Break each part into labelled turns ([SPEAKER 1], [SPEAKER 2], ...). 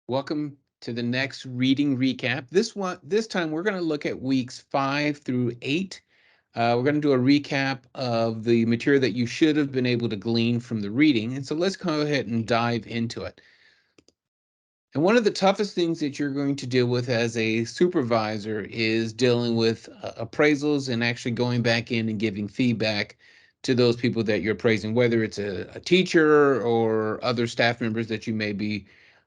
[SPEAKER 1] Welcome to the next reading recap. This time we're going to look at weeks 5 through 8. We're going to do a recap of the material that you should have been able to glean from the reading. And so let's go ahead and dive into it. And one of the toughest things that you're going to deal with as a supervisor is dealing with appraisals and actually going back in and giving feedback to those people that you're appraising, whether it's a teacher or other staff members that you may be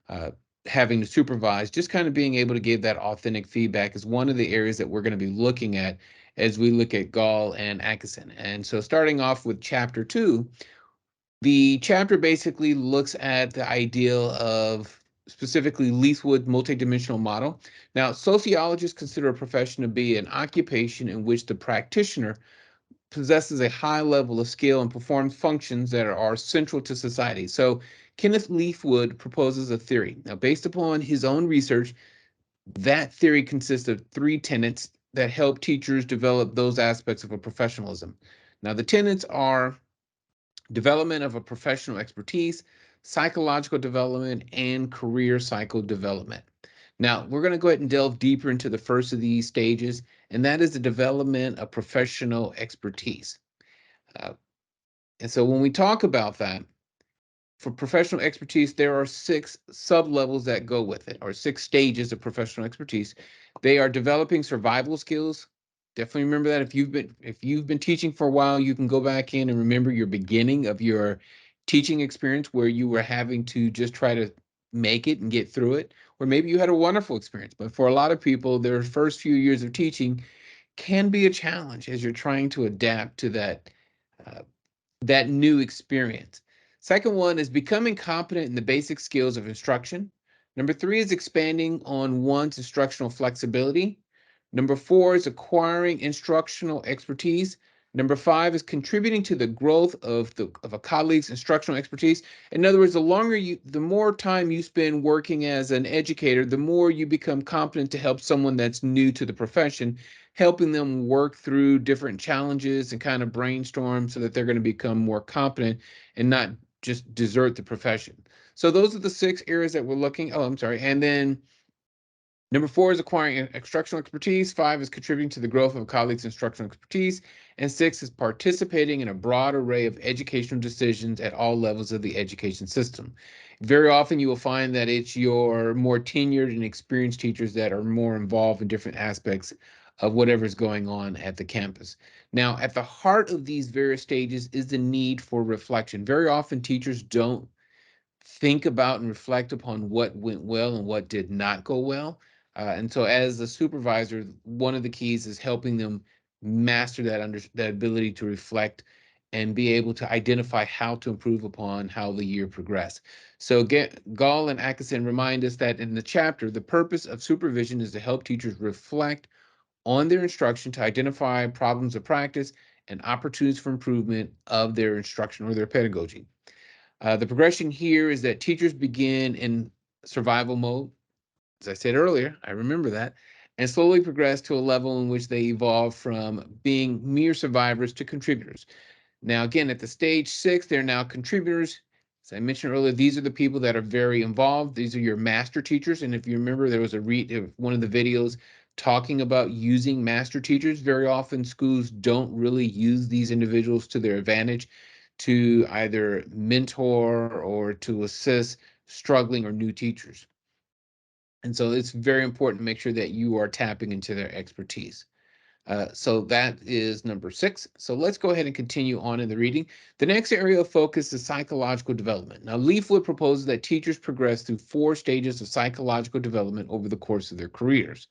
[SPEAKER 1] uh, having to supervise. Just kind of being able to give that authentic feedback is one of the areas that we're going to be looking at as we look at Gall and Atkinson. And so starting off with chapter 2, the chapter basically looks at the ideal of specifically Leithwood multidimensional model. Now, sociologists consider a profession to be an occupation in which the practitioner possesses a high level of skill and performs functions that are central to society. So, Kenneth Leithwood proposes a theory. Now, based upon his own research, that theory consists of three tenets that help teachers develop those aspects of a professionalism. Now, the tenets are development of a professional expertise, psychological development, and career cycle development. Now, we're going to go ahead and delve deeper into the first of these stages, and that is the development of professional expertise. Uh, and so when we talk about that, for professional expertise, there are 6 sub-levels that go with it, or 6 stages of professional expertise. They are developing survival skills. Definitely remember that if you've been teaching for a while, you can go back in and remember your beginning of your teaching experience where you were having to just try to make it and get through it, or maybe you had a wonderful experience. But for a lot of people, their first few years of teaching can be a challenge as you're trying to adapt to uh, that new experience. Second one is becoming competent in the basic skills of instruction. Number 3 is expanding on one's instructional flexibility. Number 4 is acquiring instructional expertise. Number 5 is contributing to the growth of a colleague's instructional expertise. In other words, the more time you spend working as an educator, the more you become competent to help someone that's new to the profession, helping them work through different challenges and kind of brainstorm so that they're going to become more competent and not just desert the profession. So those are the 6 areas that we're looking. Oh, I'm sorry. And then number 4 is acquiring instructional expertise. 5 is contributing to the growth of a colleague's instructional expertise. And 6 is participating in a broad array of educational decisions at all levels of the education system. Very often you will find that it's your more tenured and experienced teachers that are more involved in different aspects of whatever's going on at the campus. Now, at the heart of these various stages is the need for reflection. Very often teachers don't think about and reflect upon what went well and what did not go well. And so, as a supervisor, one of the keys is helping them master that ability to reflect and be able to identify how to improve upon how the year progressed. So, Gall and Atkinson remind us that in the chapter, the purpose of supervision is to help teachers reflect on their instruction to identify problems of practice and opportunities for improvement of their instruction or their pedagogy. The progression here is that teachers begin in survival mode. As I said earlier, I remember that, and slowly progress to a level in which they evolve from being mere survivors to contributors. Now, again, at the stage 6, they're now contributors. As I mentioned earlier, these are the people that are very involved. These are your master teachers. And if you remember, there was one of the videos talking about using master teachers. Very often, schools don't really use these individuals to their advantage to either mentor or to assist struggling or new teachers. And so it's very important to make sure that you are tapping into their expertise. So that is number 6. So let's go ahead and continue on in the reading. The next area of focus is psychological development. Now, Leafwood proposes that teachers progress through 4 stages of psychological development over the course of their careers.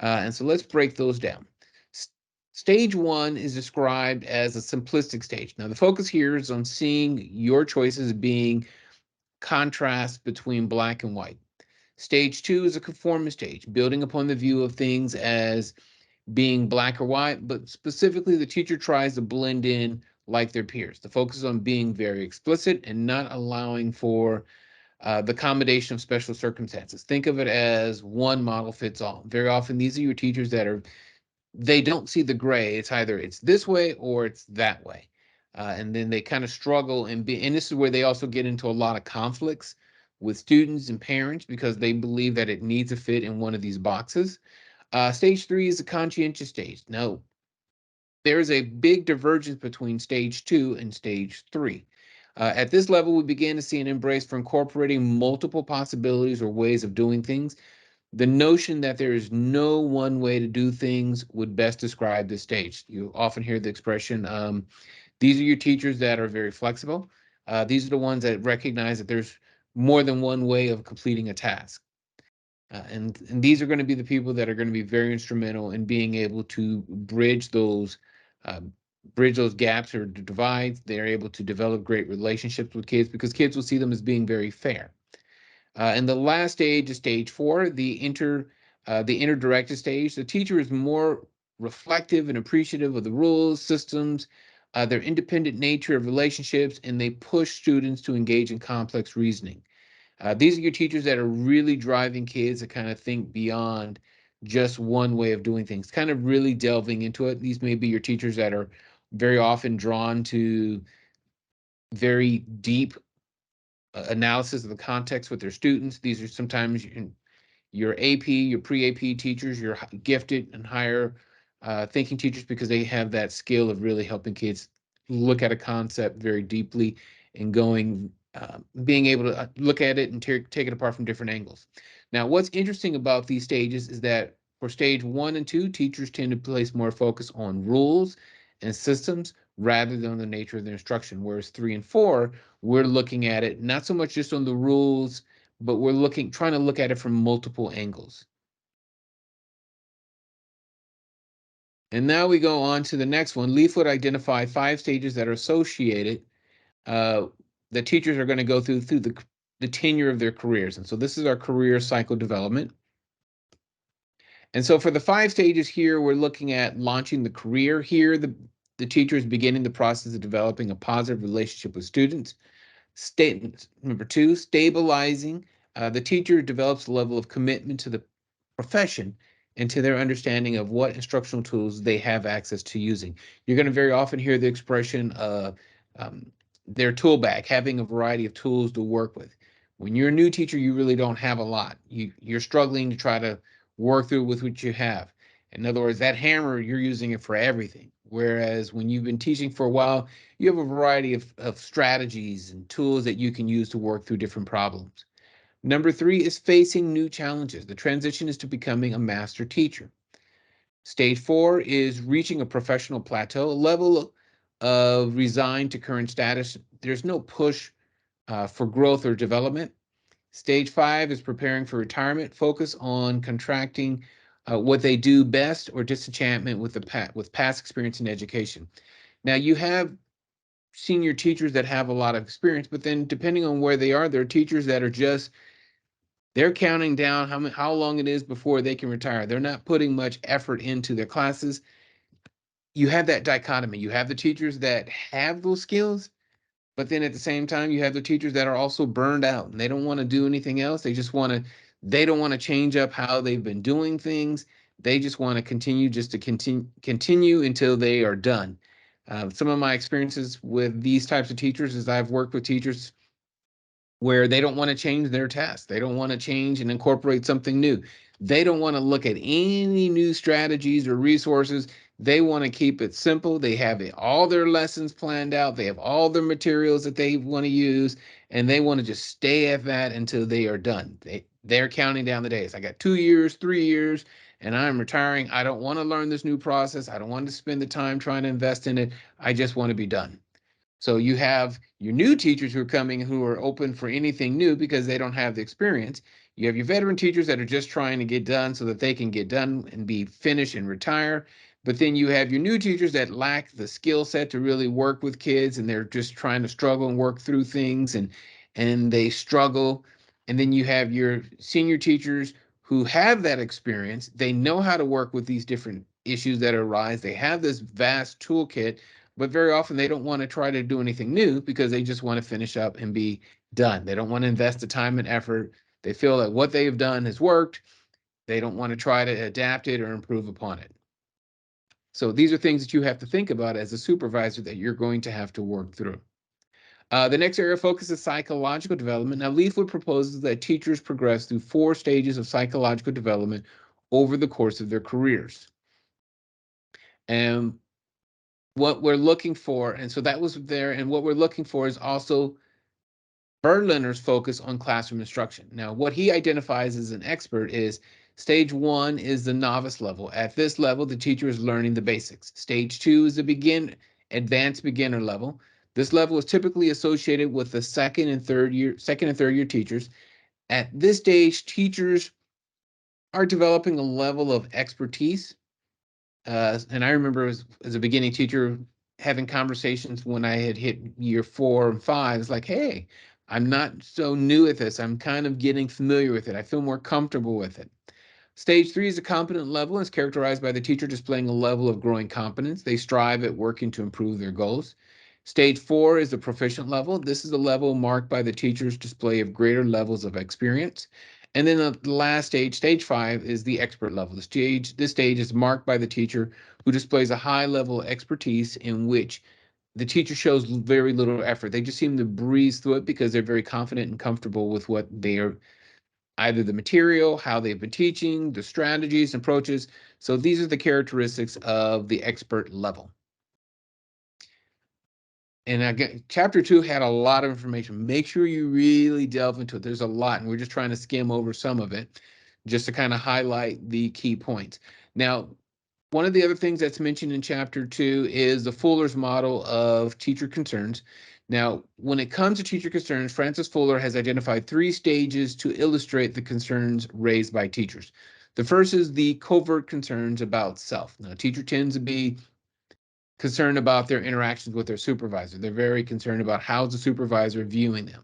[SPEAKER 1] And so let's break those down. Stage 1 is described as a simplistic stage. Now, the focus here is on seeing your choices being contrast between black and white. Stage 2 is a conformist stage, building upon the view of things as being black or white, but specifically the teacher tries to blend in like their peers. The focus is on being very explicit and not allowing for the accommodation of special circumstances. Think of it as one model fits all. Very often, these are your teachers they don't see the gray. It's this way or it's that way. And then they kind of struggle and this is where they also get into a lot of conflicts with students and parents because they believe that it needs to fit in one of these boxes. Stage three is the conscientious stage. Now, there's a big divergence between stage two and stage three. At this level, we begin to see an embrace for incorporating multiple possibilities or ways of doing things. The notion that there is no one way to do things would best describe this stage. You often hear the expression, these are your teachers that are very flexible. These are the ones that recognize that there's more than one way of completing a task. And these are going to be the people that are going to be very instrumental in being able to uh, bridge those gaps or divides. They're able to develop great relationships with kids because kids will see them as being very fair. And the last stage is stage four, the interdirected stage. The teacher is more reflective and appreciative of the rules, systems, their independent nature of relationships, and they push students to engage in complex reasoning. These are your teachers that are really driving kids to kind of think beyond just one way of doing things, kind of really delving into it. These may be your teachers that are very often drawn to very deep analysis of the context with their students. These are sometimes your AP, your pre-AP teachers, your gifted and higher thinking teachers because they have that skill of really helping kids look at a concept very deeply and being able to look at it and take it apart from different angles. Now, what's interesting about these stages is that for stage one and two, teachers tend to place more focus on rules and systems rather than the nature of their instruction. Whereas three and four, we're looking at it not so much just on the rules, but we're trying to look at it from multiple angles. And now we go on to the next one. Leaf would identify 5 stages that are associated uh, that teachers are going to go through the tenure of their careers. And so this is our career cycle development. And so for the 5 stages here, we're looking at launching the career. Here, the teacher is beginning the process of developing a positive relationship with students. Statement number two, stabilizing. The teacher develops a level of commitment to the profession and to their understanding of what instructional tools they have access to using. You're going to very often hear the expression um, their tool bag, having a variety of tools to work with. When you're a new teacher, you really don't have a lot. You're struggling to try to work through with what you have. In other words, that hammer, you're using it for everything. Whereas when you've been teaching for a while, you have a variety of strategies and tools that you can use to work through different problems. Number three is facing new challenges. The transition is to becoming a master teacher. Stage four is reaching a professional plateau, a level of resigned to current status. There's no push for growth or development. Stage five is preparing for retirement, focus on contracting what they do best or disenchantment with past experience in education. Now you have senior teachers that have a lot of experience, but then depending on where they are, there are teachers that are just they're counting down how long it is before they can retire. They're not putting much effort into their classes. You have that dichotomy. You have the teachers that have those skills, but then at the same time, you have the teachers that are also burned out and they don't want to do anything else. They don't want to change up how they've been doing things. They just want to continue until they are done. Some of my experiences with these types of teachers is I've worked with teachers where they don't want to change their tasks. They don't want to change and incorporate something new. They don't want to look at any new strategies or resources. They want to keep it simple. They have all their lessons planned out. They have all their materials that they want to use, and they want to just stay at that until they are done. They're counting down the days. I got 2 years, 3 years, and I'm retiring. I don't want to learn this new process. I don't want to spend the time trying to invest in it. I just want to be done. So you have your new teachers who are coming who are open for anything new because they don't have the experience. You have your veteran teachers that are just trying to get done so that they can get done and be finished and retire. But then you have your new teachers that lack the skill set to really work with kids and they're just trying to struggle and work through things and they struggle. And then you have your senior teachers who have that experience. They know how to work with these different issues that arise. They have this vast toolkit, but very often they don't want to try to do anything new because they just want to finish up and be done. They don't want to invest the time and effort. They feel that what they've done has worked. They don't want to try to adapt it or improve upon it. So these are things that you have to think about as a supervisor that you're going to have to work through. The next area of focus is psychological development. Now, Leafwood proposes that teachers progress through 4 stages of psychological development over the course of their careers. And what we're looking for, and so that was there, and what we're looking for is also Berliner's focus on classroom instruction. Now, what he identifies as an expert is stage 1 is the novice level. At this level, the teacher is learning the basics. Stage 2 is the advanced beginner level. This level is typically associated with the second and third year teachers. At this stage, teachers are developing a level of expertise. And I remember as a beginning teacher having conversations when I had hit year 4 and 5. It's like, hey, I'm not so new at this. I'm kind of getting familiar with it. I feel more comfortable with it. Stage 3 is a competent level and is characterized by the teacher displaying a level of growing competence. They strive at working to improve their goals. Stage 4 is the proficient level. This is a level marked by the teacher's display of greater levels of experience. And then the last stage, stage 5, is the expert level. This stage is marked by the teacher who displays a high level of expertise in which the teacher shows very little effort. They just seem to breeze through it because they're very confident and comfortable with what they are, either the material, how they've been teaching, the strategies, approaches. So these are the characteristics of the expert level. And again, chapter 2 had a lot of information. Make sure you really delve into it. There's a lot, and we're just trying to skim over some of it just to kind of highlight the key points. Now, one of the other things that's mentioned in chapter 2 is the Fuller's model of teacher concerns. Now, when it comes to teacher concerns, Francis Fuller has identified 3 stages to illustrate the concerns raised by teachers. The first is the covert concerns about self. Now, a teacher tends to be concerned about their interactions with their supervisor. They're very concerned about how's the supervisor viewing them.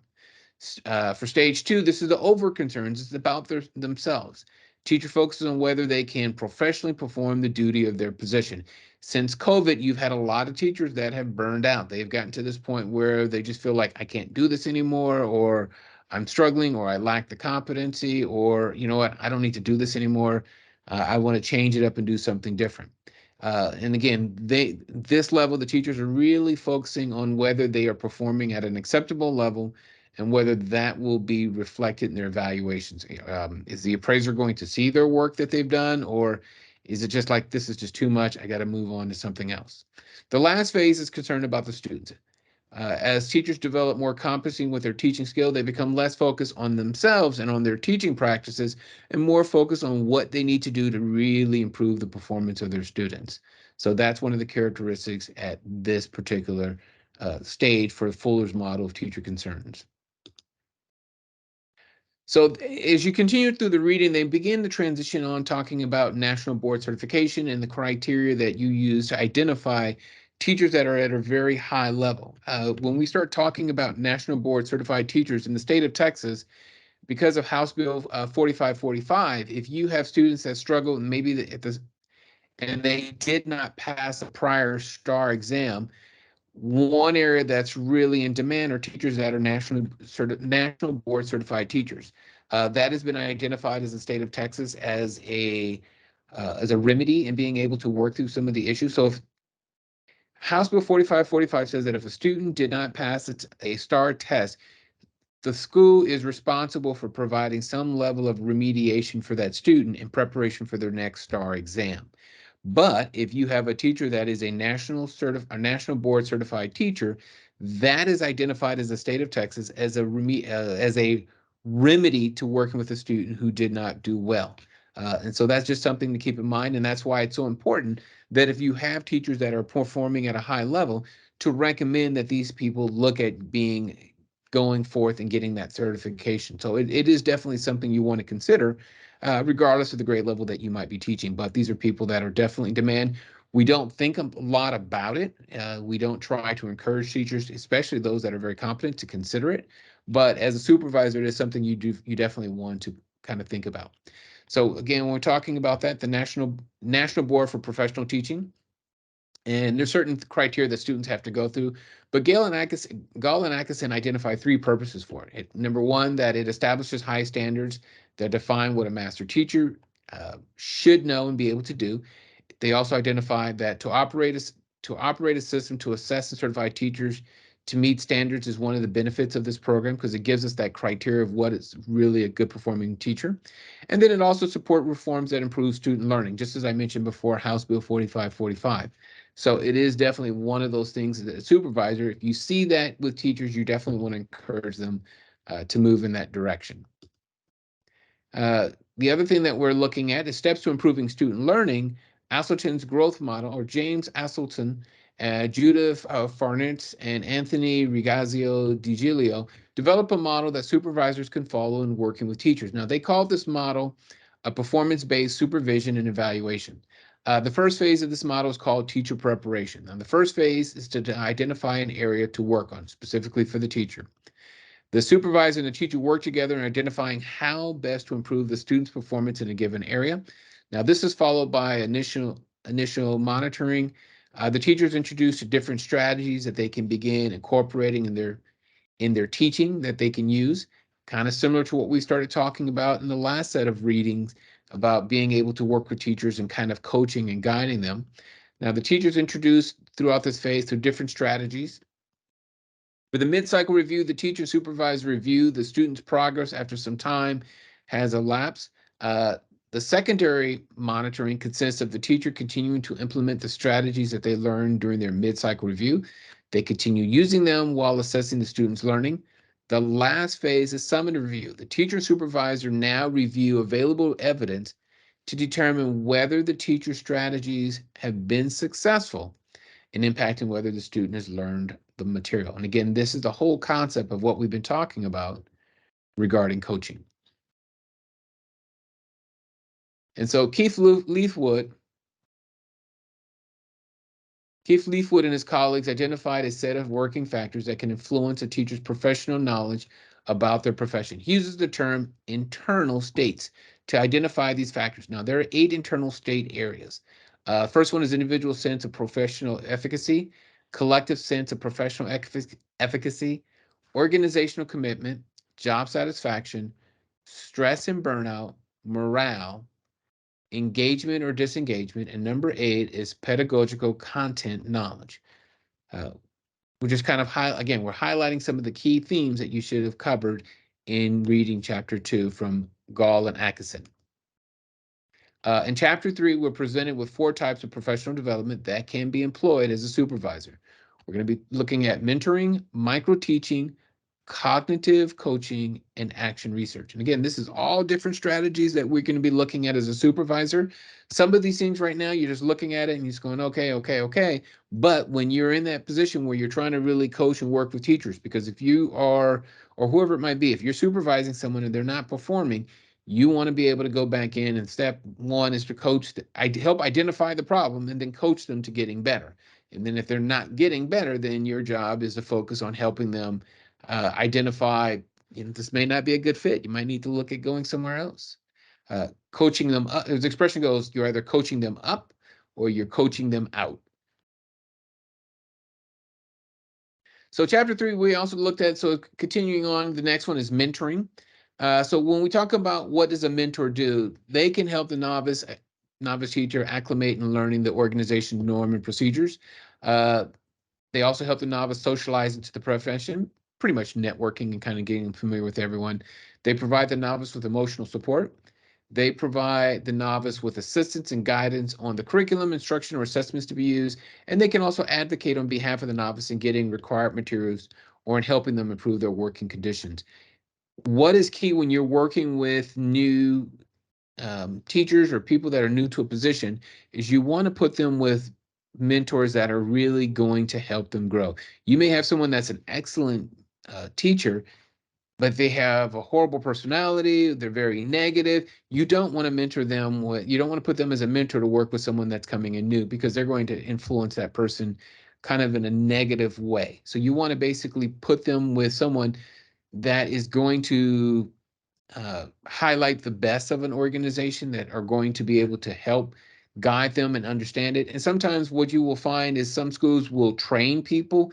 [SPEAKER 1] For stage 2, this is the over concerns. It's about themselves. Teacher focuses on whether they can professionally perform the duty of their position. Since COVID, you've had a lot of teachers that have burned out. They've gotten to this point where they just feel like I can't do this anymore, or I'm struggling, or I lack the competency, or you know what, I don't need to do this anymore. I want to change it up and do something different. And again, this level, the teachers are really focusing on whether they are performing at an acceptable level and whether that will be reflected in their evaluations. Is the appraiser going to see their work that they've done, or is it just like, this is just too much, I got to move on to something else? The last phase is concerned about the students. As teachers develop more competency with their teaching skill, they become less focused on themselves and on their teaching practices and more focused on what they need to do to really improve the performance of their students. So that's one of the characteristics at this particular stage for Fuller's model of teacher concerns. So as you continue through the reading, they begin to transition on talking about national board certification and the criteria that you use to identify teachers that are at a very high level. When we start talking about national board certified teachers in the state of Texas, because of House Bill 4545, if you have students that struggle and maybe and they did not pass a prior STAR exam, one area that's really in demand are teachers that are national board certified teachers. That has been identified as the state of Texas as a remedy in being able to work through some of the issues. So if House Bill 4545 says that if a student did not pass a STAR test, the school is responsible for providing some level of remediation for that student in preparation for their next STAR exam. But if you have a teacher that is a national board certified teacher, that is identified as the state of Texas as a remedy to working with a student who did not do well. And so that's just something to keep in mind. And that's why it's so important that if you have teachers that are performing at a high level, to recommend that these people look at going forth and getting that certification. So it is definitely something you want to consider, regardless of the grade level that you might be teaching. But these are people that are definitely in demand. We don't think a lot about it. We don't try to encourage teachers, especially those that are very competent, to consider it. But as a supervisor, it is something you definitely want to kind of think about. So again, when we're talking about that, the National Board for Professional Teaching, and there's certain criteria that students have to go through. But Gall and Atkinson identify 3 purposes for it. Number 1, that it establishes high standards that define what a master teacher should know and be able to do. They also identify that to operate a system to assess and certify teachers, to meet standards is one of the benefits of this program because it gives us that criteria of what is really a good performing teacher. And then it also support reforms that improve student learning, just as I mentioned before, House Bill 4545. So it is definitely one of those things that a supervisor, if you see that with teachers, you definitely want to encourage them to move in that direction. The other thing that we're looking at is steps to improving student learning. Asselton's growth model, or James Asselton, Judith Farnitz, and Anthony Rigazio Di Giglio develop a model that supervisors can follow in working with teachers. Now, they call this model a performance-based supervision and evaluation. The first phase of this model is called teacher preparation. Now, the first phase is to identify an area to work on, specifically for the teacher. The supervisor and the teacher work together in identifying how best to improve the student's performance in a given area. Now, this is followed by initial monitoring. The teachers introduced different strategies that they can begin incorporating in their teaching that they can use, kind of similar to what we started talking about in the last set of readings about being able to work with teachers and kind of coaching and guiding them. Now, the teachers introduced throughout this phase through different strategies. For the mid-cycle review, the teacher and supervisor review the student's progress after some time has elapsed. The secondary monitoring consists of the teacher continuing to implement the strategies that they learned during their mid-cycle review. They continue using them while assessing the student's learning. The last phase is summary review. The teacher and supervisor now review available evidence to determine whether the teacher's strategies have been successful and impacting whether the student has learned the material. And again, this is the whole concept of what we've been talking about regarding coaching. And so Keith Leafwood and his colleagues identified a set of working factors that can influence a teacher's professional knowledge about their profession. He uses the term internal states to identify these factors. Now, there are 8 internal state areas. First one is individual sense of professional efficacy, collective sense of professional efficacy, organizational commitment, job satisfaction, stress and burnout, morale, engagement or disengagement, and number 8 is pedagogical content knowledge. Uh, we're just kind of again, we're highlighting some of the key themes that you should have covered in reading chapter 2 from Gall and Atkinson. In chapter 3, we're presented with 4 types of professional development that can be employed as a supervisor. We're going to be looking at mentoring, micro-teaching, cognitive coaching, and action research. And again, this is all different strategies that we're going to be looking at as a supervisor. Some of these things right now, you're just looking at it and you're just going, okay, okay, okay. But when you're in that position where you're trying to really coach and work with teachers, because if you are, or whoever it might be, if you're supervising someone and they're not performing, you want to be able to go back in, and step 1 is to coach, help identify the problem and then coach them to getting better. And then if they're not getting better, then your job is to focus on helping them identify, this may not be a good fit. You might need to look at going somewhere else. Coaching them up, as the expression goes, you're either coaching them up or you're coaching them out. So chapter 3, we also looked at, so continuing on, the next one is mentoring. So when we talk about what does a mentor do, they can help the novice teacher acclimate and learning the organization norm and procedures. They also help the novice socialize into the profession, pretty much networking and kind of getting familiar with everyone. They provide the novice with emotional support. They provide the novice with assistance and guidance on the curriculum, instruction, or assessments to be used. And they can also advocate on behalf of the novice in getting required materials or in helping them improve their working conditions. What is key when you're working with new teachers or people that are new to a position is you want to put them with mentors that are really going to help them grow. You may have someone that's an excellent teacher, but they have a horrible personality. They're very negative. You don't want to mentor them. You don't want to put them as a mentor to work with someone that's coming in new, because they're going to influence that person kind of in a negative way. So you want to basically put them with someone that is going to highlight the best of an organization, that are going to be able to help guide them and understand it. And sometimes what you will find is some schools will train people.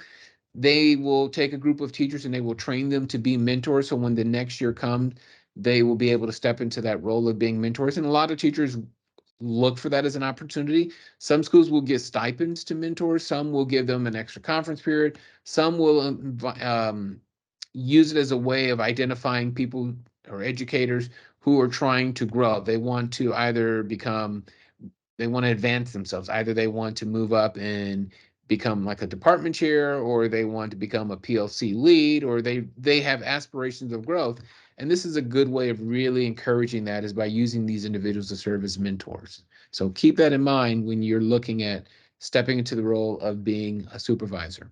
[SPEAKER 1] They will take a group of teachers and they will train them to be mentors. So when the next year comes, they will be able to step into that role of being mentors. And a lot of teachers look for that as an opportunity. Some schools will give stipends to mentors. Some will give them an extra conference period. Some will use it as a way of identifying people or educators who are trying to grow. They want to either become, they want to advance themselves. Either they want to move up and become like a department chair, or they want to become a PLC lead, or they have aspirations of growth. And this is a good way of really encouraging that, is by using these individuals to serve as mentors. So keep that in mind when you're looking at stepping into the role of being a supervisor.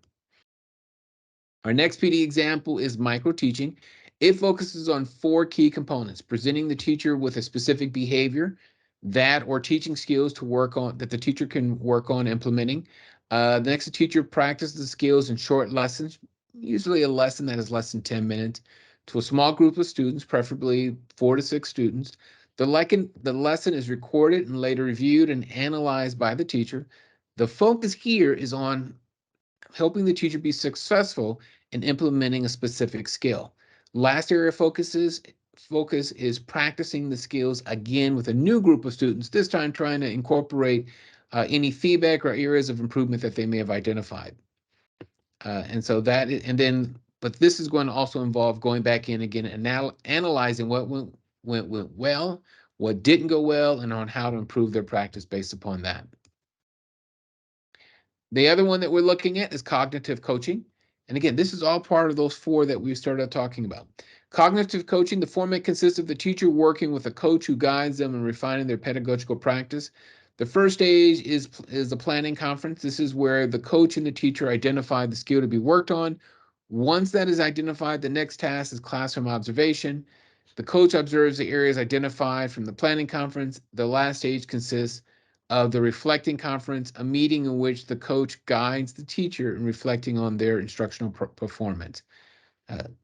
[SPEAKER 1] Our next PD example is micro teaching. It focuses on four key components: presenting the teacher with a specific behavior that or teaching skills to work on, that the teacher can work on implementing. The next, the teacher practices the skills in short lessons, usually a lesson that is less than 10 minutes, to a small group of students, preferably 4 to 6 students. The lesson is recorded and later reviewed and analyzed by the teacher. The focus here is on helping the teacher be successful in implementing a specific skill. Last area of focus is practicing the skills again with a new group of students, this time trying to incorporate any feedback or areas of improvement that they may have identified. But this is going to also involve going back in again and analyzing what went well, what didn't go well, and on how to improve their practice based upon that. The other one that we're looking at is cognitive coaching. And again, this is all part of those four that we started talking about. Cognitive coaching, the format consists of the teacher working with a coach who guides them in refining their pedagogical practice. The first stage is the planning conference. This is where the coach and the teacher identify the skill to be worked on. Once that is identified, the next task is classroom observation. The coach observes the areas identified from the planning conference. The last stage consists of the reflecting conference, a meeting in which the coach guides the teacher in reflecting on their instructional performance.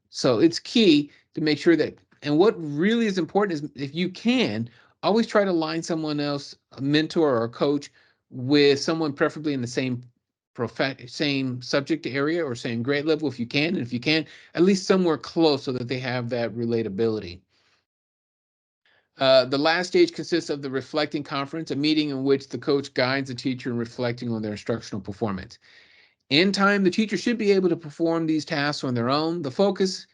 [SPEAKER 1] So it's key to make sure that, and what really is important is, if you can, always try to line someone else, a mentor or a coach, with someone preferably in the same subject area or same grade level if you can, and if you can, at least somewhere close so that they have that relatability. The last stage consists of the reflecting conference, a meeting in which the coach guides the teacher in reflecting on their instructional performance. In time, the teacher should be able to perform these tasks on their own. The focus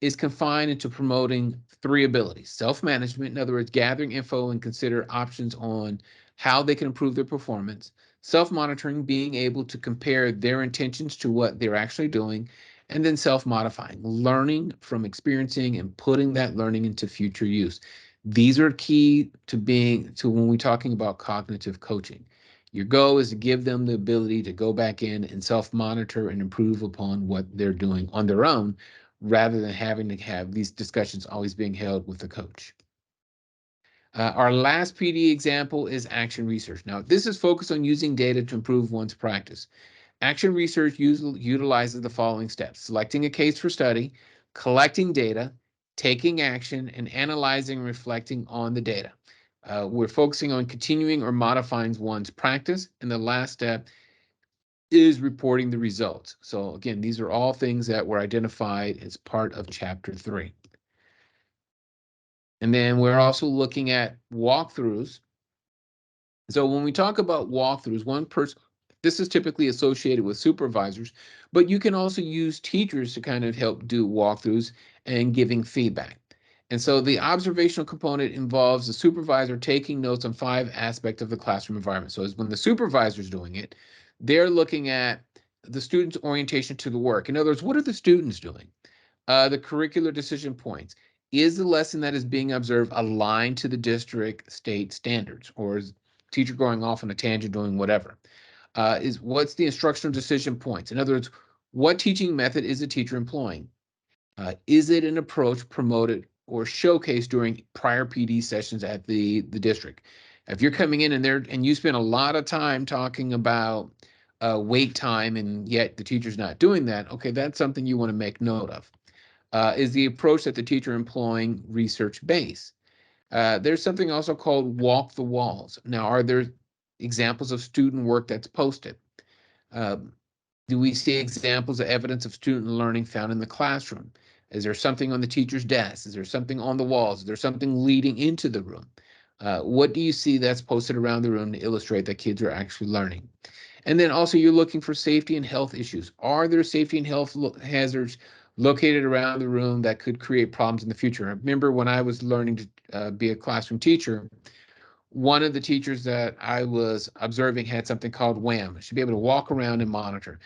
[SPEAKER 1] is confined into promoting three abilities: self-management, in other words, gathering info and consider options on how they can improve their performance; self-monitoring, being able to compare their intentions to what they're actually doing; and then self-modifying, learning from experiencing and putting that learning into future use. These are key to when we're talking about cognitive coaching. Your goal is to give them the ability to go back in and self-monitor and improve upon what they're doing on their own, rather than having to have these discussions always being held with the coach. Our last PD example is action research. Now, this is focused on using data to improve one's practice. Action research utilizes the following steps: selecting a case for study, collecting data, taking action, and analyzing and reflecting on the data. We're focusing on continuing or modifying one's practice, and the last step is reporting the results. So again, these are all things that were identified as part of chapter 3. And then we're also looking at walkthroughs. So when we talk about walkthroughs, this is typically associated with supervisors, but you can also use teachers to kind of help do walkthroughs and giving feedback. And so the observational component involves the supervisor taking notes on 5 aspects of the classroom environment. So as when the supervisor is doing it, they're looking at the student's orientation to the work. In other words, what are the students doing? The curricular decision points. Is the lesson that is being observed aligned to the district state standards, or is teacher going off on a tangent doing whatever? What's the instructional decision points? In other words, what teaching method is the teacher employing? Is it an approach promoted or showcased during prior PD sessions at the district? If you're coming in and you spend a lot of time talking about wait time, and yet the teacher's not doing that, okay, that's something you want to make note of. Is the approach that the teacher employing research-based? There's something also called walk the walls. Now, are there examples of student work that's posted? Um, do we see examples of evidence of student learning found in the classroom? Is there something on the teacher's desk? Is there something on the walls? Is there something leading into the room? What do you see that's posted around the room to illustrate that kids are actually learning? And then also you're looking for safety and health issues. Are there safety and health hazards located around the room that could create problems in the future? I remember when I was learning to be a classroom teacher, one of the teachers that I was observing had something called WAM. She'd be able to walk around and monitor.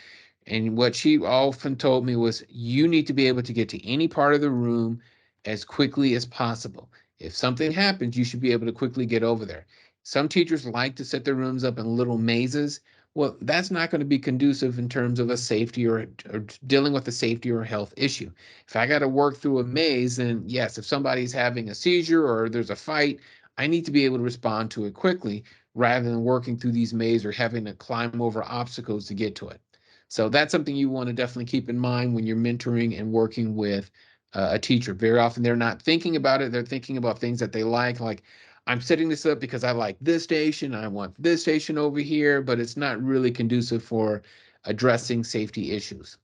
[SPEAKER 1] And what she often told me was, you need to be able to get to any part of the room as quickly as possible. If something happens, you should be able to quickly get over there. Some teachers like to set their rooms up in little mazes. Well, that's not going to be conducive in terms of a safety or dealing with a safety or health issue. If I got to work through a maze, then yes, if somebody's having a seizure or there's a fight, I need to be able to respond to it quickly rather than working through these mazes or having to climb over obstacles to get to it. So that's something you want to definitely keep in mind when you're mentoring and working with a teacher. Very often they're not thinking about it. They're thinking about things that they like I'm setting this up because I like this station. I want this station over here, but it's not really conducive for addressing safety issues.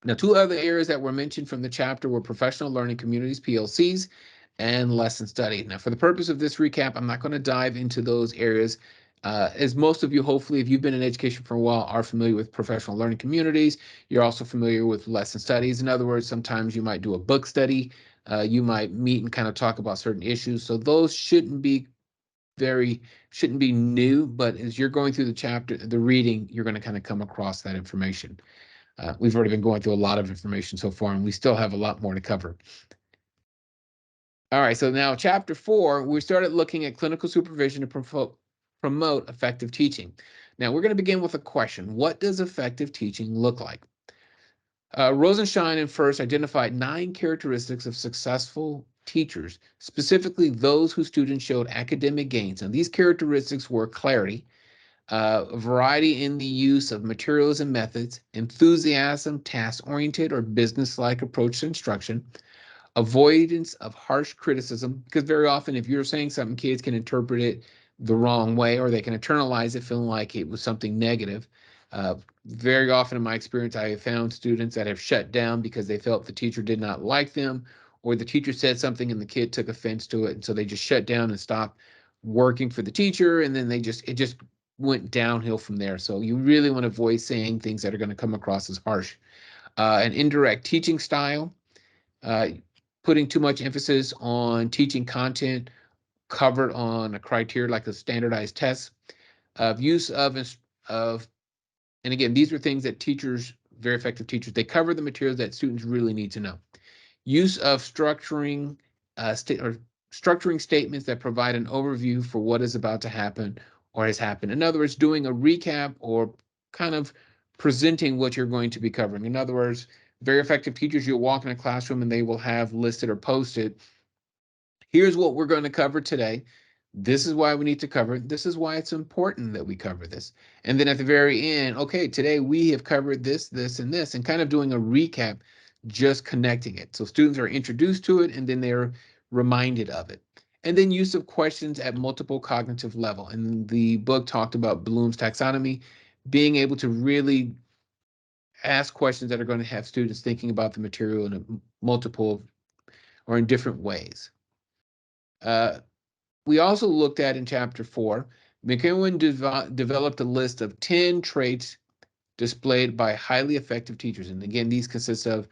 [SPEAKER 1] Now, two other areas that were mentioned from the chapter were professional learning communities, PLCs, and lesson study. Now, for the purpose of this recap, I'm not going to dive into those areas. As most of you, hopefully, if you've been in education for a while, are familiar with professional learning communities, you're also familiar with lesson studies. In other words, sometimes you might do a book study, you might meet and kind of talk about certain issues. So those shouldn't be new, but as you're going through the chapter, the reading, you're going to kind of come across that information. We've already been going through a lot of information so far, and we still have a lot more to cover. All right, so now chapter 4, we started looking at clinical supervision to promote effective teaching. Now we're going to begin with a question. What does effective teaching look like? Rosenshine and First identified 9 characteristics of successful teachers, specifically those whose students showed academic gains. And these characteristics were clarity, variety in the use of materials and methods, enthusiasm, task-oriented or business-like approach to instruction, avoidance of harsh criticism, because very often if you're saying something, kids can interpret it the wrong way or they can internalize it feeling like it was something negative. Very often in my experience, I have found students that have shut down because they felt the teacher did not like them, or the teacher said something and the kid took offense to it, and so they just shut down and stopped working for the teacher, and then it just went downhill from there. So you really want to avoid saying things that are going to come across as harsh. An indirect teaching style, uh, putting too much emphasis on teaching content covered on a criteria like a standardized test, use of and again, these are things that teachers, very effective teachers, they cover the materials that students really need to know. Use of structuring statements that provide an overview for what is about to happen or has happened. In other words, doing a recap or kind of presenting what you're going to be covering. In other words, very effective teachers, you'll walk in a classroom and they will have listed or posted, here's what we're going to cover today. This is why we need to cover it. This is why it's important that we cover this. And then at the very end, okay, today we have covered this, this, and this, and kind of doing a recap, just connecting it. So students are introduced to it and then they're reminded of it. And then use of questions at multiple cognitive level. And the book talked about Bloom's taxonomy, being able to really ask questions that are going to have students thinking about the material in a multiple or in different ways. Uh, We also looked at in chapter 4, McEwen developed a list of 10 traits displayed by highly effective teachers. And again, these consist of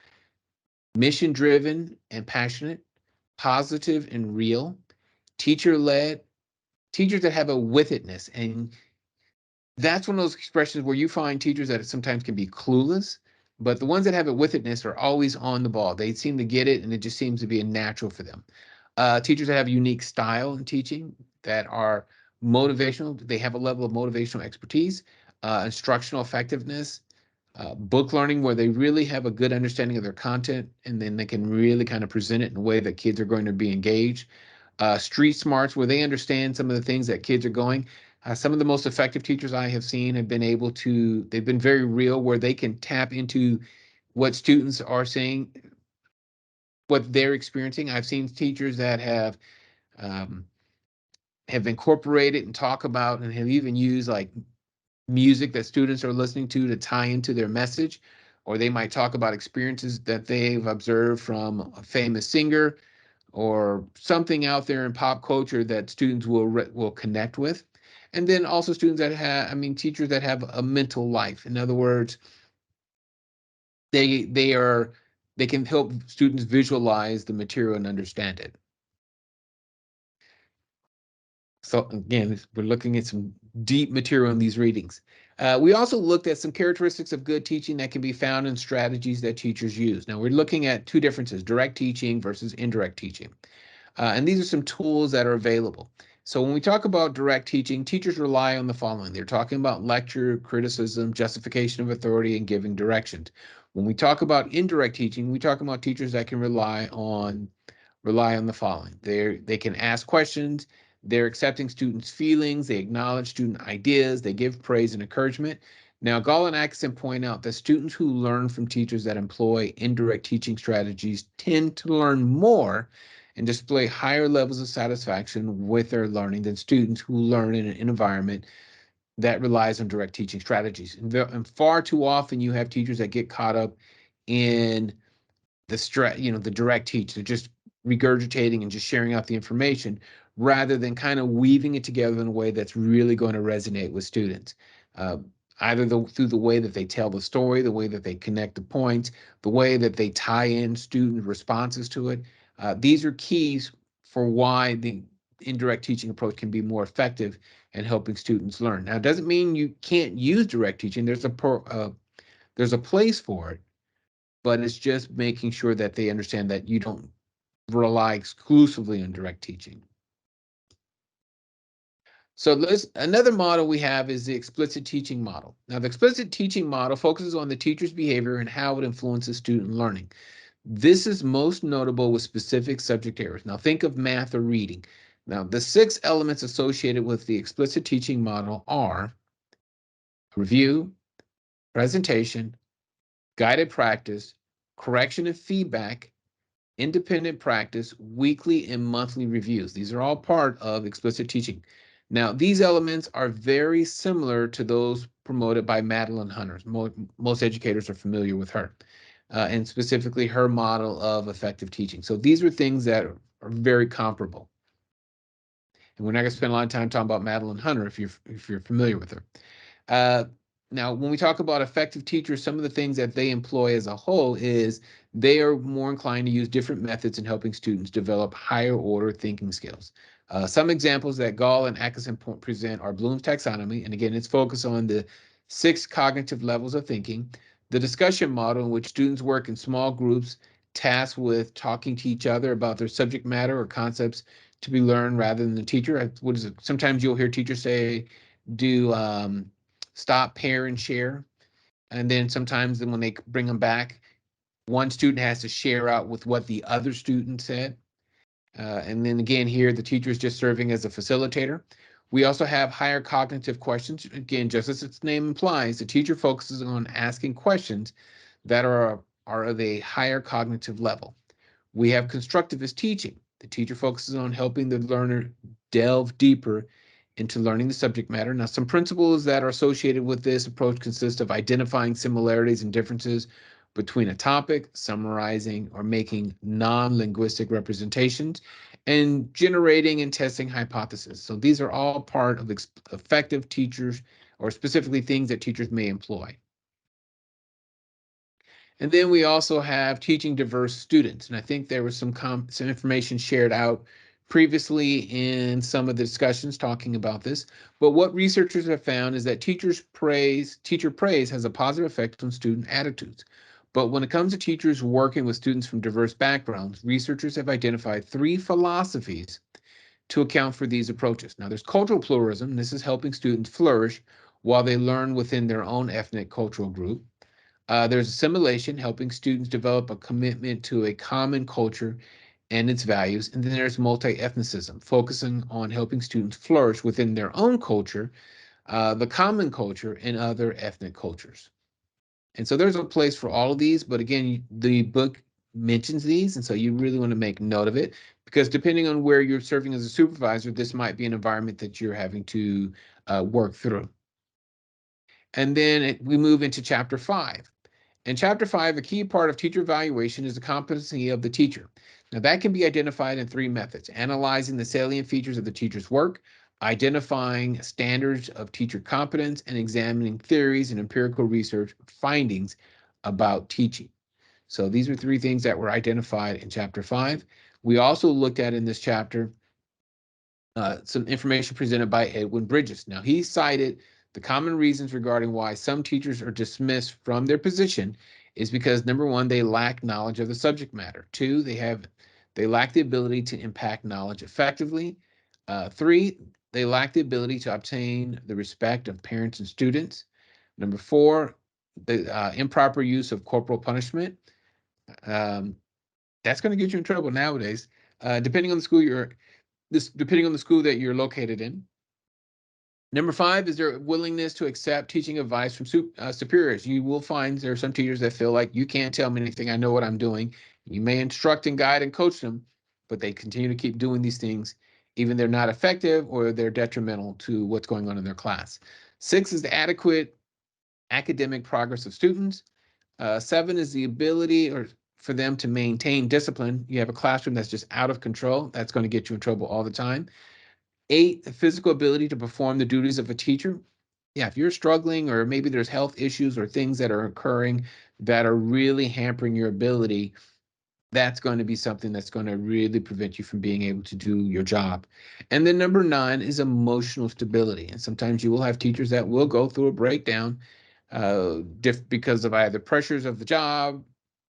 [SPEAKER 1] mission driven and passionate, positive and real, teacher led, teachers that have a with itness. And that's one of those expressions where you find teachers that sometimes can be clueless, but the ones that have a with itness are always on the ball. They seem to get it, and it just seems to be a natural for them. Teachers that have a unique style in teaching, that are motivational, they have a level of motivational expertise, instructional effectiveness, book learning, where they really have a good understanding of their content, and then they can really kind of present it in a way that kids are going to be engaged. Street smarts, where they understand some of the things that kids are going. Some of the most effective teachers I have seen have been able to, they've been very real, where they can tap into what students are saying, what they're experiencing. I've seen teachers that um, have incorporated and talk about and have even used like music that students are listening to tie into their message, or they might talk about experiences that they've observed from a famous singer or something out there in pop culture that students will connect with. And then also students that have, I mean, teachers that have a mental life. In other words, they are they can help students visualize the material and understand it. So again, we're looking at some deep material in these readings. We also looked at some characteristics of good teaching that can be found in strategies that teachers use. Now we're looking at two differences: direct teaching versus indirect teaching. And these are some tools that are available. So when we talk about direct teaching, teachers rely on the following. They're talking about lecture, criticism, justification of authority, and giving directions. When we talk about indirect teaching, we talk about teachers that can rely on the following. They can ask questions, they're accepting students' feelings, they acknowledge student ideas, they give praise and encouragement. Now, Gall and Atkinson point out that students who learn from teachers that employ indirect teaching strategies tend to learn more and display higher levels of satisfaction with their learning than students who learn in an environment that relies on direct teaching strategies. And far too often, you have teachers that get caught up in the direct teach. They're just regurgitating and just sharing out the information rather than kind of weaving it together in a way that's really going to resonate with students. Uh, Either through the way that they tell the story, the way that they connect the points, the way that they tie in student responses to it. These are keys for why the indirect teaching approach can be more effective in helping students learn. Now, it doesn't mean you can't use direct teaching. There's a place for it, but it's just making sure that they understand that you don't rely exclusively on direct teaching. So another model we have is the explicit teaching model. Now, the explicit teaching model focuses on the teacher's behavior and how it influences student learning. This is most notable with specific subject areas. Now, think of math or reading. Now, the 6 elements associated with the explicit teaching model are review, presentation, guided practice, correction and feedback, independent practice, weekly and monthly reviews. These are all part of explicit teaching. Now, these elements are very similar to those promoted by Madeline Hunter. Most educators are familiar with her, and specifically her model of effective teaching. So these are things that are very comparable. And we're not going to spend a lot of time talking about Madeline Hunter if you're familiar with her. Uh, Now, when we talk about effective teachers, some of the things that they employ as a whole is they are more inclined to use different methods in helping students develop higher order thinking skills. Some examples that Gall and Atkinson present are Bloom's taxonomy, and again, it's focused on the 6 cognitive levels of thinking, the discussion model in which students work in small groups, tasked with talking to each other about their subject matter or concepts to be learned rather than the teacher. What is it? Sometimes you'll hear teachers say, do stop, pair, and share. And then sometimes when they bring them back, one student has to share out with what the other student said. And then again, here, the teacher is just serving as a facilitator. We also have higher cognitive questions. Again, just as its name implies, the teacher focuses on asking questions that are of a higher cognitive level. We have constructivist teaching. The teacher focuses on helping the learner delve deeper into learning the subject matter. Now, some principles that are associated with this approach consist of identifying similarities and differences between a topic, summarizing or making non-linguistic representations, and generating and testing hypotheses. So these are all part of effective teachers, or specifically things that teachers may employ. And then we also have teaching diverse students. And I think there was some information shared out previously in some of the discussions talking about this. But what researchers have found is that teacher praise has a positive effect on student attitudes. But when it comes to teachers working with students from diverse backgrounds, researchers have identified 3 philosophies to account for these approaches. Now, there's cultural pluralism. And this is helping students flourish while they learn within their own ethnic cultural group. There's assimilation, helping students develop a commitment to a common culture and its values. And then there's multi-ethnicism, focusing on helping students flourish within their own culture, the common culture, and other ethnic cultures. And so there's a place for all of these, but again, the book mentions these, and so you really want to make note of it, because depending on where you're serving as a supervisor, this might be an environment that you're having to work through. And then we move into chapter 5. In chapter 5, a key part of teacher evaluation is the competency of the teacher. Now, that can be identified in three methods: analyzing the salient features of the teacher's work, identifying standards of teacher competence, and examining theories and empirical research findings about teaching. So these are three things that were identified in chapter 5. We also looked at in this chapter some information presented by Edwin Bridges. Now, he cited the common reasons regarding why some teachers are dismissed from their position is because, number one, they lack knowledge of the subject matter. Two, they lack the ability to impact knowledge effectively. Three, they lack the ability to obtain the respect of parents and students. Number four, the improper use of corporal punishment. Um, that's going to get you in trouble nowadays. Depending on the school depending on the school that you're located in. Number five is their willingness to accept teaching advice from superiors. You will find there are some teachers that feel like you can't tell me anything. I know what I'm doing. You may instruct and guide and coach them, but they continue to keep doing these things, even they're not effective or they're detrimental to what's going on in their class. Six is the adequate academic progress of students. Seven is the ability or for them to maintain discipline. You have a classroom that's just out of control. That's going to get you in trouble all the time. Eight, the physical ability to perform the duties of a teacher. Yeah, if you're struggling or maybe there's health issues or things that are occurring that are really hampering your ability, that's going to be something that's going to really prevent you from being able to do your job. And then number nine is emotional stability. And sometimes you will have teachers that will go through a breakdown because of either pressures of the job,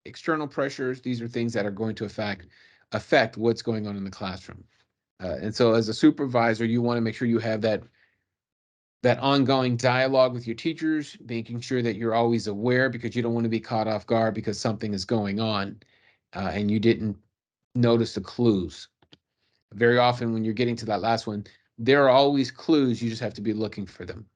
[SPEAKER 1] external pressures. These are things that are going to affect what's going on in the classroom. And so as a supervisor, you want to make sure you have that ongoing dialogue with your teachers, making sure that you're always aware because you don't want to be caught off guard because something is going on and you didn't notice the clues. Very often when you're getting to that last one, there are always clues. You just have to be looking for them.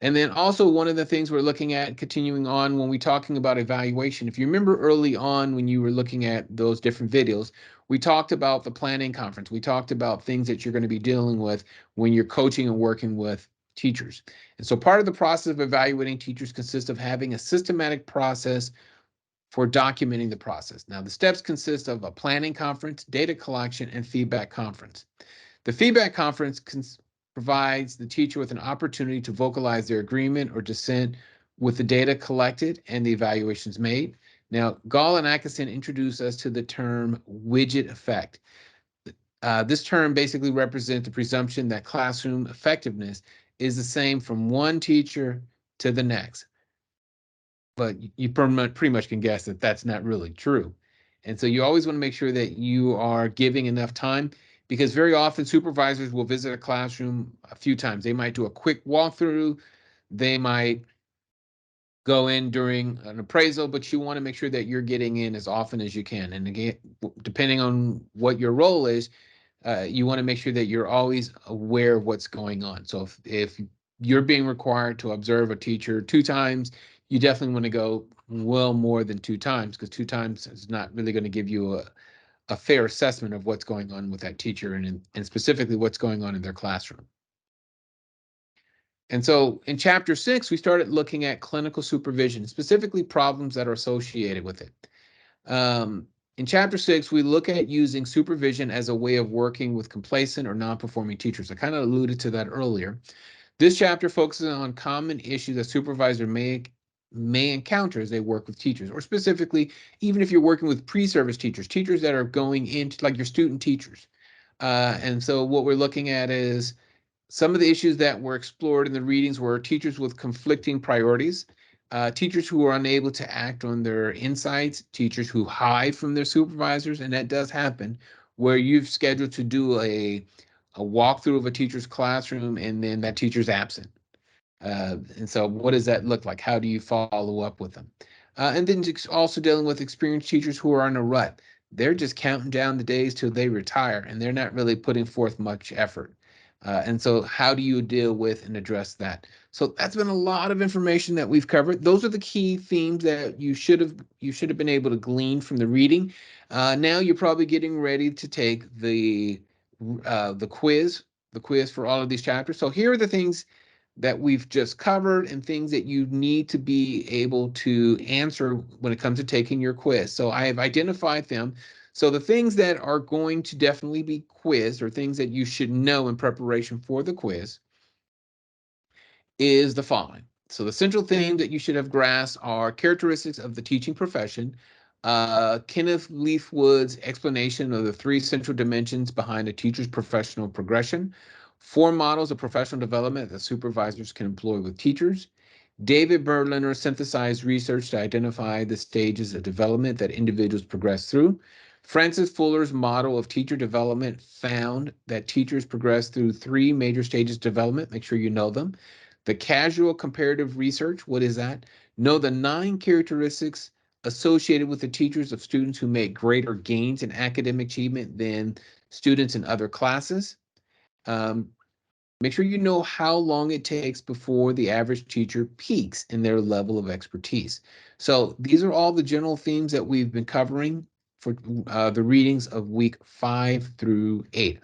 [SPEAKER 1] And then also one of the things we're looking at continuing on when we're talking about evaluation, if you remember early on when you were looking at those different videos, we talked about the planning conference. We talked about things that you're going to be dealing with when you're coaching and working with teachers. And so part of the process of evaluating teachers consists of having a systematic process for documenting the process. Now, the steps consist of a planning conference, data collection, and feedback conference. The feedback conference provides the teacher with an opportunity to vocalize their agreement or dissent with the data collected and the evaluations made. Now, Gall and Atkinson introduced us to the term widget effect. This term basically represents the presumption that classroom effectiveness is the same from one teacher to the next. But you pretty much can guess that that's not really true. And so you always want to make sure that you are giving enough time because very often supervisors will visit a classroom a few times. They might do a quick walkthrough. They might go in during an appraisal, but you want to make sure that you're getting in as often as you can. And again, depending on what your role is, you want to make sure that you're always aware of what's going on. So if you're being required to observe a teacher 2 times, you definitely want to go well more than 2 times because 2 times is not really going to give you a fair assessment of what's going on with that teacher and specifically what's going on in their classroom. And so in chapter 6, we started looking at clinical supervision, specifically problems that are associated with it. In chapter 6, we look at using supervision as a way of working with complacent or non-performing teachers. I kind of alluded to that earlier. This chapter focuses on common issues that supervisors may encounter as they work with teachers, or specifically, even if you're working with pre-service teachers, teachers that are going into like your student teachers. And so what we're looking at is some of the issues that were explored in the readings were teachers with conflicting priorities, teachers who are unable to act on their insights, teachers who hide from their supervisors, and that does happen, where you've scheduled to do a walkthrough of a teacher's classroom and then that teacher's absent. And so what does that look like? How do you follow up with them? And then also dealing with experienced teachers who are in a rut. They're just counting down the days till they retire and they're not really putting forth much effort. And so how do you deal with and address that? So that's been a lot of information that we've covered. Those are the key themes that you should have been able to glean from the reading. Now you're probably getting ready to take the quiz for all of these chapters. So here are the things that we've just covered and things that you need to be able to answer when it comes to taking your quiz. So I have identified them. So the things that are going to definitely be quizzed, or things that you should know in preparation for the quiz, is the following. So the central theme that you should have grasped are characteristics of the teaching profession, Kenneth Leafwood's explanation of the three central dimensions behind a teacher's professional progression, four models of professional development that supervisors can employ with teachers. David Berliner synthesized research to identify the stages of development that individuals progress through. Francis Fuller's model of teacher development found that teachers progress through three major stages of development. Make sure you know them. The casual comparative research, what is that? Know the 9 characteristics associated with the teachers of students who make greater gains in academic achievement than students in other classes. Um, Make sure you know how long it takes before the average teacher peaks in their level of expertise. So these are all the general themes that we've been covering for the readings of week 5 through 8.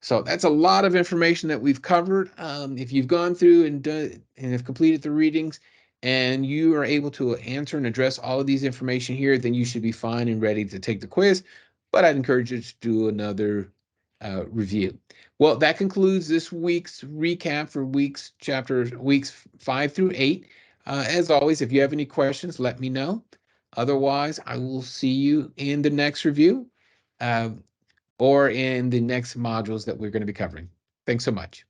[SPEAKER 1] So that's a lot of information that we've covered. If you've gone through and done and have completed the readings, and you are able to answer and address all of these information here, then you should be fine and ready to take the quiz. But I'd encourage you to do another review. Well, that concludes this week's recap for weeks 5 through 8. As always, if you have any questions, let me know. Otherwise, I will see you in the next review. Uh, or in the next modules that we're going to be covering. Thanks so much.